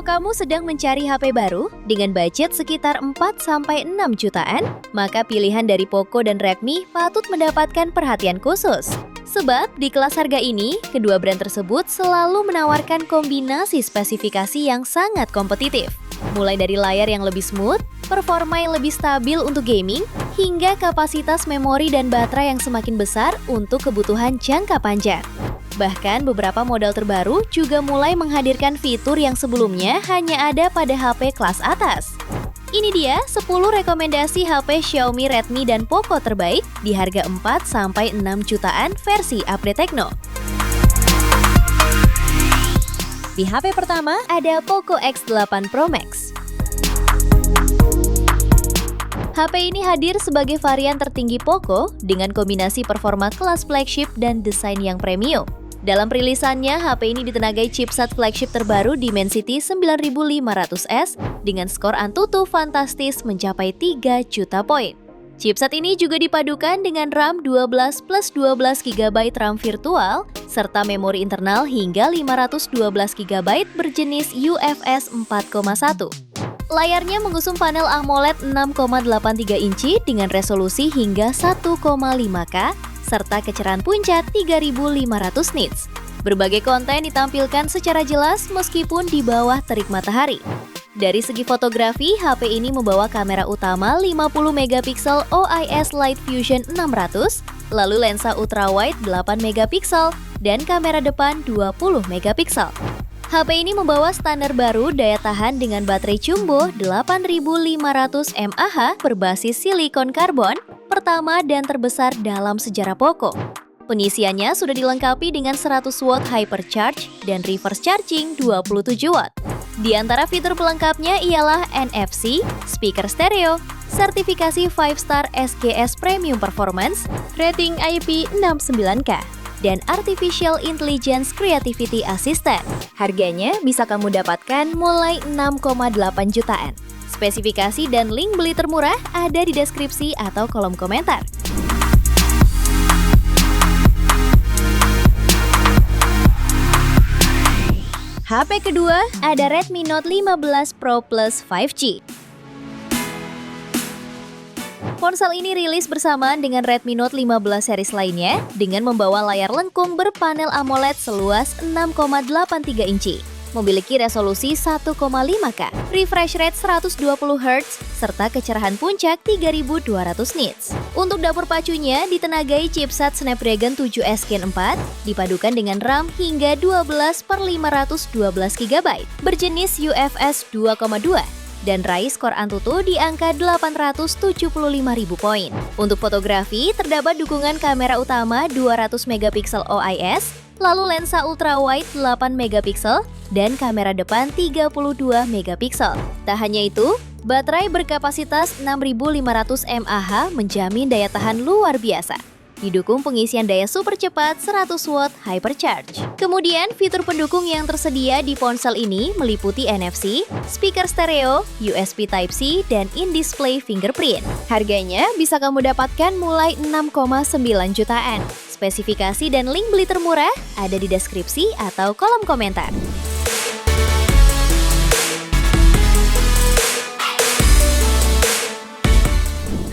kamu sedang mencari HP baru dengan budget sekitar 4-6 jutaan, maka pilihan dari Poco dan Redmi patut mendapatkan perhatian khusus. Sebab di kelas harga ini, kedua brand tersebut selalu menawarkan kombinasi spesifikasi yang sangat kompetitif. Mulai dari layar yang lebih smooth, performa yang lebih stabil untuk gaming, hingga kapasitas memori dan baterai yang semakin besar untuk kebutuhan jangka panjang. Bahkan beberapa model terbaru juga mulai menghadirkan fitur yang sebelumnya hanya ada pada HP kelas atas. Ini dia 10 rekomendasi HP Xiaomi, Redmi, dan Poco terbaik di harga 4-6 jutaan versi update Tecno. Di HP pertama ada Poco X8 Pro Max. HP ini hadir sebagai varian tertinggi Poco dengan kombinasi performa kelas flagship dan desain yang premium. Dalam rilisannya, HP ini ditenagai chipset flagship terbaru Dimensity 9500S dengan skor Antutu fantastis mencapai 3 juta poin. Chipset ini juga dipadukan dengan RAM 12 plus 12 GB RAM virtual serta memori internal hingga 512 GB berjenis UFS 4.1. Layarnya mengusung panel AMOLED 6,83 inci dengan resolusi hingga 1,5K serta kecerahan puncak 3500 nits. Berbagai konten ditampilkan secara jelas meskipun di bawah terik matahari. Dari segi fotografi, HP ini membawa kamera utama 50MP OIS Light Fusion 600, lalu lensa ultrawide 8MP dan kamera depan 20MP. HP ini membawa standar baru daya tahan dengan baterai jumbo 8500 mAh berbasis silikon karbon, pertama dan terbesar dalam sejarah Poco. Pengisiannya sudah dilengkapi dengan 100W hypercharge dan reverse charging 27W. Di antara fitur pelengkapnya ialah NFC, speaker stereo, sertifikasi 5-star SGS Premium Performance, rating IP69K, dan Artificial Intelligence Creativity Assistant. Harganya bisa kamu dapatkan mulai 6,8 jutaan. Spesifikasi dan link beli termurah ada di deskripsi atau kolom komentar. HP kedua ada Redmi Note 15 Pro Plus 5G. Ponsel ini rilis bersamaan dengan Redmi Note 15 series lainnya dengan membawa layar lengkung berpanel AMOLED seluas 6,83 inci. Memiliki resolusi 1,5K, refresh rate 120Hz, serta kecerahan puncak 3200 nits. Untuk dapur pacunya ditenagai chipset Snapdragon 7S Gen 4, dipadukan dengan RAM hingga 12/512GB, berjenis UFS 2.2, dan raih skor Antutu di angka 875.000 poin. Untuk fotografi, terdapat dukungan kamera utama 200MP OIS, lalu lensa ultrawide 8MP, dan kamera depan 32MP. Tak hanya itu, baterai berkapasitas 6500 mAh menjamin daya tahan luar biasa. Didukung pengisian daya super cepat 100W hypercharge. Kemudian, fitur pendukung yang tersedia di ponsel ini meliputi NFC, speaker stereo, USB Type-C, dan in-display fingerprint. Harganya bisa kamu dapatkan mulai 6,9 jutaan. Spesifikasi dan link beli termurah ada di deskripsi atau kolom komentar.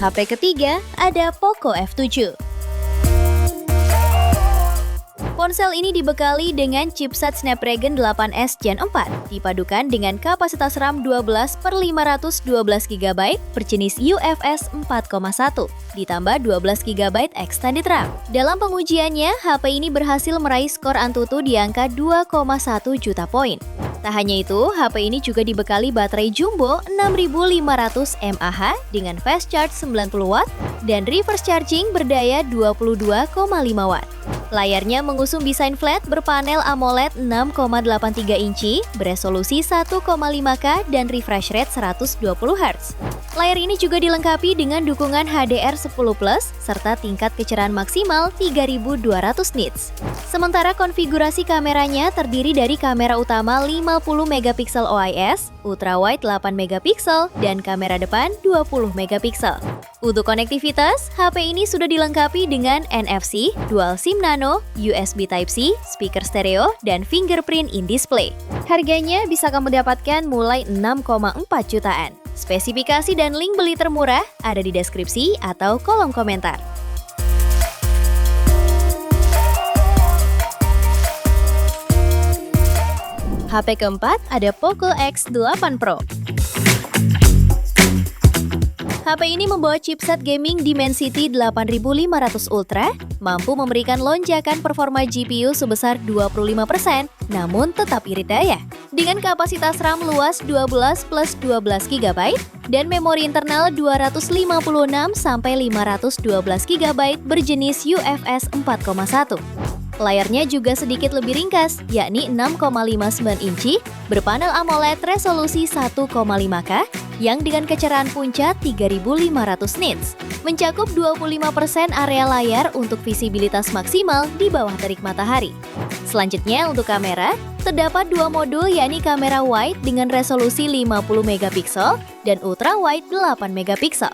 HP ketiga ada Poco F7. Ponsel ini dibekali dengan chipset Snapdragon 8S Gen 4, dipadukan dengan kapasitas RAM 12/512GB berjenis UFS 4.1, ditambah 12GB extended RAM. Dalam pengujiannya, HP ini berhasil meraih skor Antutu di angka 2,1 juta poin. Tak hanya itu, HP ini juga dibekali baterai jumbo 6500 mAh dengan fast charge 90W dan reverse charging berdaya 22,5W. Layarnya mengusung desain flat berpanel AMOLED 6,83 inci, beresolusi 1,5K dan refresh rate 120Hz. Layar ini juga dilengkapi dengan dukungan HDR10+, serta tingkat kecerahan maksimal 3200 nits. Sementara konfigurasi kameranya terdiri dari kamera utama 50 megapiksel OIS, ultrawide 8 megapiksel, dan kamera depan 20 megapiksel. Untuk konektivitas, HP ini sudah dilengkapi dengan NFC, Dual SIM Nano, USB Type-C, speaker stereo, dan fingerprint in display. Harganya bisa kamu dapatkan mulai 6,4 jutaan. Spesifikasi dan link beli termurah ada di deskripsi atau kolom komentar. HP keempat ada Poco X8 Pro. HP ini membawa chipset gaming Dimensity 8500 Ultra, mampu memberikan lonjakan performa GPU sebesar 25%, namun tetap irit daya. Dengan kapasitas RAM luas 12 plus 12 GB dan memori internal 256 sampai 512 GB berjenis UFS 4.1. Layarnya juga sedikit lebih ringkas, yakni 6,59 inci, berpanel AMOLED resolusi 1,5K yang dengan kecerahan puncak 3500 nits, mencakup 25% area layar untuk visibilitas maksimal di bawah terik matahari. Selanjutnya untuk kamera, terdapat dua modul yakni kamera wide dengan resolusi 50 megapiksel dan ultra wide 8 megapiksel.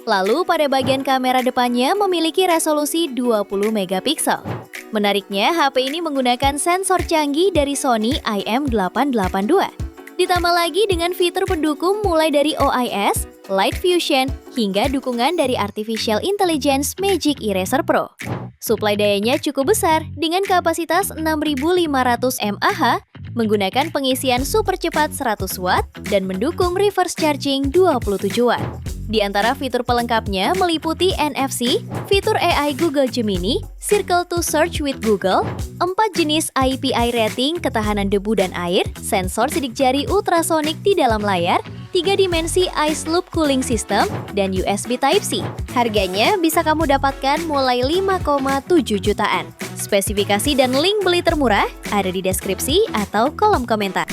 Lalu pada bagian kamera depannya memiliki resolusi 20 megapiksel. Menariknya, HP ini menggunakan sensor canggih dari Sony IM882. Ditambah lagi dengan fitur pendukung mulai dari OIS, Light Fusion, hingga dukungan dari Artificial Intelligence Magic Eraser Pro. Suplai dayanya cukup besar dengan kapasitas 6500 mAh, menggunakan pengisian super cepat 100 Watt dan mendukung reverse charging 27 Watt. Di antara fitur pelengkapnya meliputi NFC, fitur AI Google Gemini, Circle to Search with Google, 4 jenis IPI rating ketahanan debu dan air, sensor sidik jari ultrasonik di dalam layar, 3 dimensi Ice Loop Cooling System, dan USB Type-C. Harganya bisa kamu dapatkan mulai 5,7 jutaan. Spesifikasi dan link beli termurah ada di deskripsi atau kolom komentar.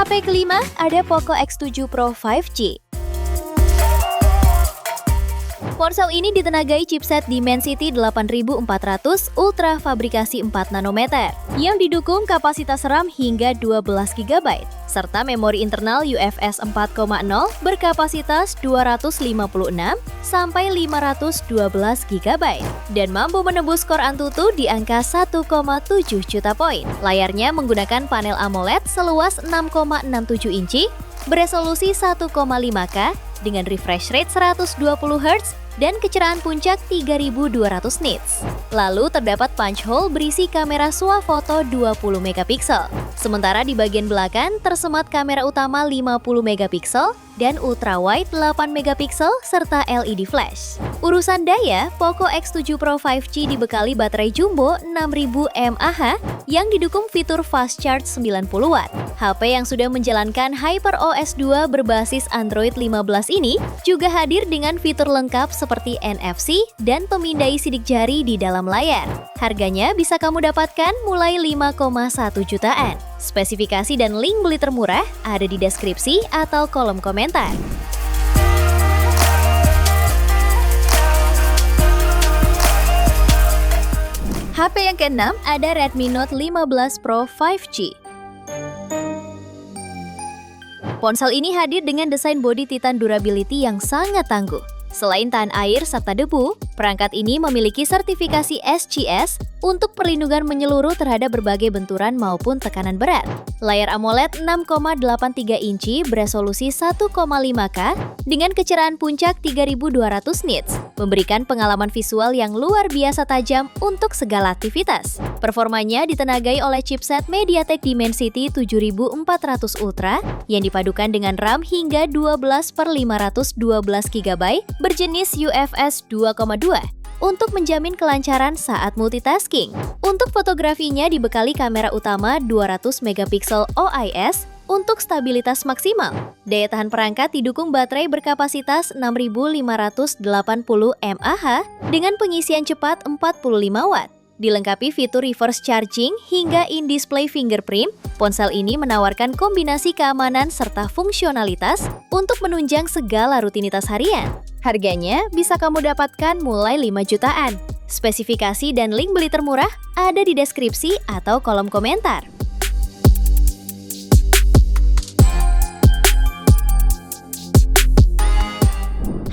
HP kelima ada Poco X7 Pro 5G. Ponsel ini ditenagai chipset Dimensity 8400 Ultra fabrikasi 4 nanometer yang didukung kapasitas RAM hingga 12 GB serta memori internal UFS 4.0 berkapasitas 256 sampai 512 GB dan mampu menembus skor Antutu di angka 1,7 juta poin. Layarnya menggunakan panel AMOLED seluas 6,67 inci beresolusi 1,5K dengan refresh rate 120 Hz dan kecerahan puncak 3200 nits. Lalu terdapat punch hole berisi kamera swafoto 20 megapiksel. Sementara di bagian belakang tersemat kamera utama 50 megapiksel dan ultrawide 8 megapiksel serta LED flash. Urusan daya, Poco X7 Pro 5G dibekali baterai jumbo 6000 mAh yang didukung fitur fast charge 90 Watt. HP yang sudah menjalankan HyperOS 2 berbasis Android 15 ini juga hadir dengan fitur lengkap seperti NFC dan pemindai sidik jari di dalam layar. Harganya bisa kamu dapatkan mulai 5,1 jutaan. Spesifikasi dan link beli termurah ada di deskripsi atau kolom komentar. HP yang keenam ada Redmi Note 15 Pro 5G. Ponsel ini hadir dengan desain bodi Titan Durability yang sangat tangguh. Selain tahan air serta debu, perangkat ini memiliki sertifikasi SGS untuk perlindungan menyeluruh terhadap berbagai benturan maupun tekanan berat. Layar AMOLED 6,83 inci beresolusi 1,5K dengan kecerahan puncak 3200 nits, memberikan pengalaman visual yang luar biasa tajam untuk segala aktivitas. Performanya ditenagai oleh chipset MediaTek Dimensity 7400 Ultra yang dipadukan dengan RAM hingga 12/512 GB berjenis UFS 2.2 untuk menjamin kelancaran saat multitasking. Untuk fotografinya dibekali kamera utama 200 megapiksel OIS untuk stabilitas maksimal. Daya tahan perangkat didukung baterai berkapasitas 6580 mAh dengan pengisian cepat 45 Watt. Dilengkapi fitur reverse charging hingga in-display fingerprint, ponsel ini menawarkan kombinasi keamanan serta fungsionalitas untuk menunjang segala rutinitas harian. Harganya bisa kamu dapatkan mulai 5 jutaan. Spesifikasi dan link beli termurah ada di deskripsi atau kolom komentar.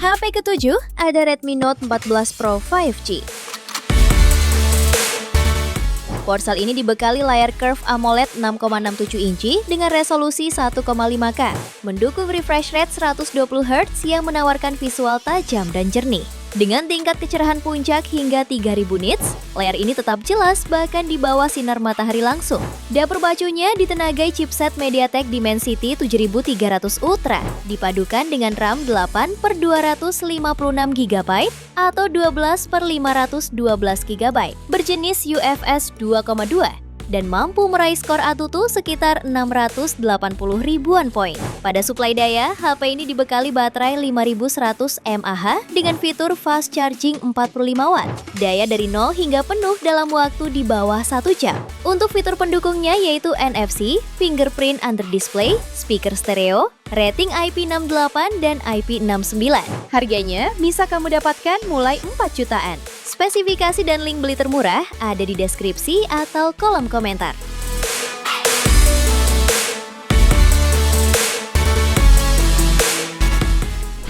HP ketujuh ada Redmi Note 14 Pro 5G. Ponsel ini dibekali layar curve AMOLED 6,67 inci dengan resolusi 1,5K, mendukung refresh rate 120Hz yang menawarkan visual tajam dan jernih. Dengan tingkat kecerahan puncak hingga 3000 nits, layar ini tetap jelas bahkan di bawah sinar matahari langsung. Dapur bacunya ditenagai chipset MediaTek Dimensity 7300 Ultra, dipadukan dengan RAM 8/256GB atau 12/512GB, berjenis UFS 2,2. Dan mampu meraih skor ANTUTU sekitar 680 ribuan poin. Pada suplai daya, HP ini dibekali baterai 5100 mAh dengan fitur fast charging 45 watt. Daya dari 0 hingga penuh dalam waktu di bawah 1 jam. Untuk fitur pendukungnya yaitu NFC, fingerprint under display, speaker stereo, rating IP68 dan IP69. Harganya bisa kamu dapatkan mulai 4 jutaan. Spesifikasi dan link beli termurah ada di deskripsi atau kolom komentar.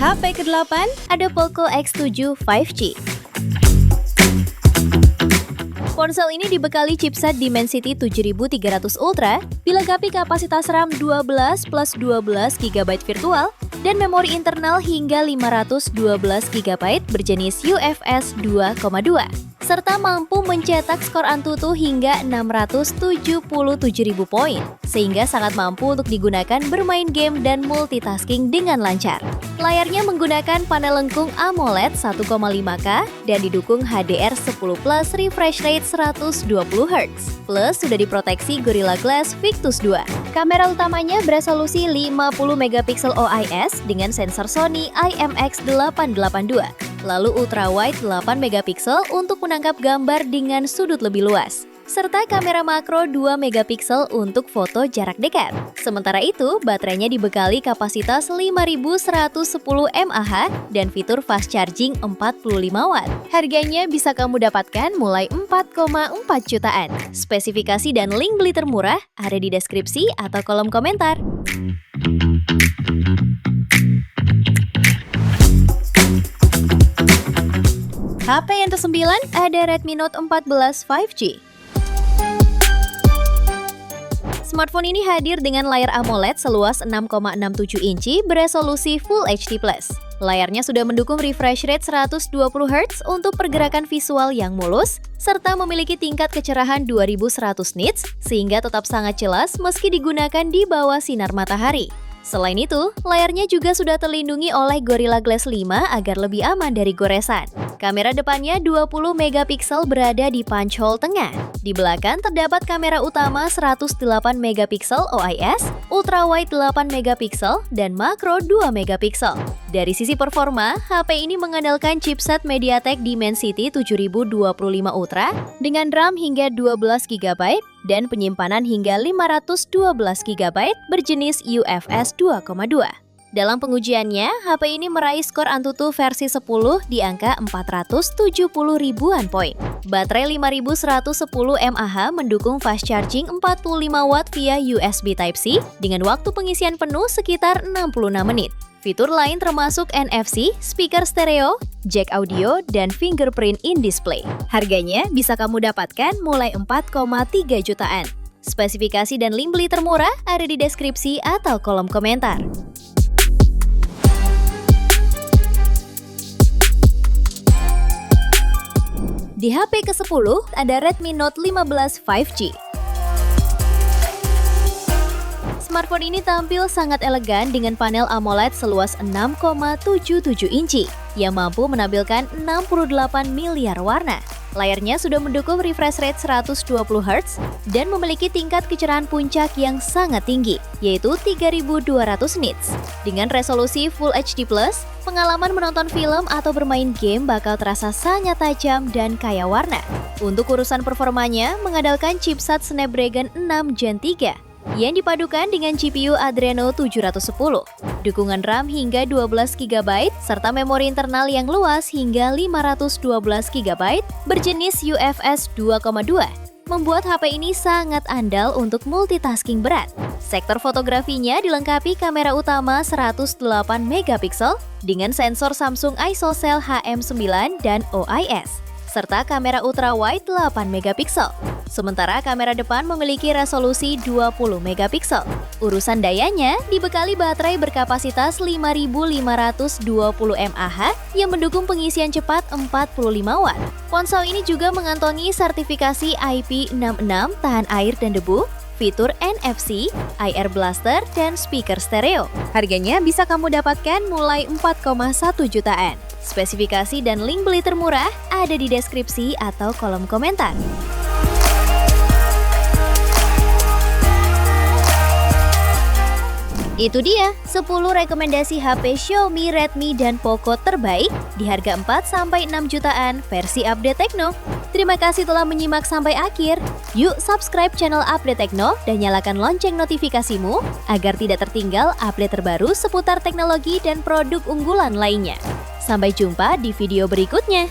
HP ke-8 ada Poco X7 5G. Ponsel ini dibekali chipset Dimensity 7300 Ultra, dilengkapi kapasitas RAM 12+12GB virtual, dan memori internal hingga 512GB berjenis UFS 2,2, serta mampu mencetak skor ANTUTU hingga 677.000 poin, sehingga sangat mampu untuk digunakan bermain game dan multitasking dengan lancar. Layarnya menggunakan panel lengkung AMOLED 1,5K dan didukung HDR10+ refresh rate 120Hz, plus sudah diproteksi Gorilla Glass Victus 2. Kamera utamanya beresolusi 50MP OIS dengan sensor Sony IMX882, lalu ultrawide 8MP untuk menangkap gambar dengan sudut lebih luas, serta kamera makro 2MP untuk foto jarak dekat. Sementara itu, baterainya dibekali kapasitas 5110 mAh dan fitur fast charging 45 watt. Harganya bisa kamu dapatkan mulai 4,4 jutaan. Spesifikasi dan link beli termurah ada di deskripsi atau kolom komentar. HP yang ke-9 ada Redmi Note 14 5G. Smartphone ini hadir dengan layar AMOLED seluas 6,67 inci beresolusi Full HD+. Layarnya sudah mendukung refresh rate 120Hz untuk pergerakan visual yang mulus, serta memiliki tingkat kecerahan 2100 nits, sehingga tetap sangat jelas meski digunakan di bawah sinar matahari. Selain itu, layarnya juga sudah terlindungi oleh Gorilla Glass 5 agar lebih aman dari goresan. Kamera depannya 20MP berada di punch hole tengah. Di belakang terdapat kamera utama 108MP OIS, ultrawide 8MP, dan makro 2MP. Dari sisi performa, HP ini mengandalkan chipset MediaTek Dimensity 7025 Ultra dengan RAM hingga 12GB dan penyimpanan hingga 512GB berjenis UFS 2,2. Dalam pengujiannya, HP ini meraih skor ANTUTU versi 10 di angka 470 ribuan poin. Baterai 5110 mAh mendukung fast charging 45 watt via USB Type-C dengan waktu pengisian penuh sekitar 66 menit. Fitur lain termasuk NFC, speaker stereo, jack audio, dan fingerprint in display. Harganya bisa kamu dapatkan mulai 4,3 jutaan. Spesifikasi dan link beli termurah ada di deskripsi atau kolom komentar. Di HP ke-10 ada Redmi Note 15 5G. Smartphone ini tampil sangat elegan dengan panel AMOLED seluas 6,77 inci yang mampu menampilkan 68 miliar warna. Layarnya sudah mendukung refresh rate 120Hz dan memiliki tingkat kecerahan puncak yang sangat tinggi, yaitu 3200 nits. Dengan resolusi Full HD+, pengalaman menonton film atau bermain game bakal terasa sangat tajam dan kaya warna. Untuk urusan performanya, mengandalkan chipset Snapdragon 6 Gen 3 yang dipadukan dengan GPU Adreno 710, dukungan RAM hingga 12GB, serta memori internal yang luas hingga 512GB berjenis UFS 2.2, membuat HP ini sangat andal untuk multitasking berat. Sektor fotografinya dilengkapi kamera utama 108MP dengan sensor Samsung ISOCELL HM9 dan OIS, serta kamera ultrawide 8MP. Sementara kamera depan memiliki resolusi 20MP. Urusan dayanya dibekali baterai berkapasitas 5520 mAh yang mendukung pengisian cepat 45W. Ponsel ini juga mengantongi sertifikasi IP66 tahan air dan debu, fitur NFC, IR blaster, dan speaker stereo. Harganya bisa kamu dapatkan mulai 4,1 jutaan. Spesifikasi dan link beli termurah ada di deskripsi atau kolom komentar. Itu dia 10 rekomendasi HP Xiaomi, Redmi, dan Poco terbaik di harga 4-6 jutaan versi Update Tekno. Terima kasih telah menyimak sampai akhir. Yuk subscribe channel Update Tekno dan nyalakan lonceng notifikasimu agar tidak tertinggal update terbaru seputar teknologi dan produk unggulan lainnya. Sampai jumpa di video berikutnya.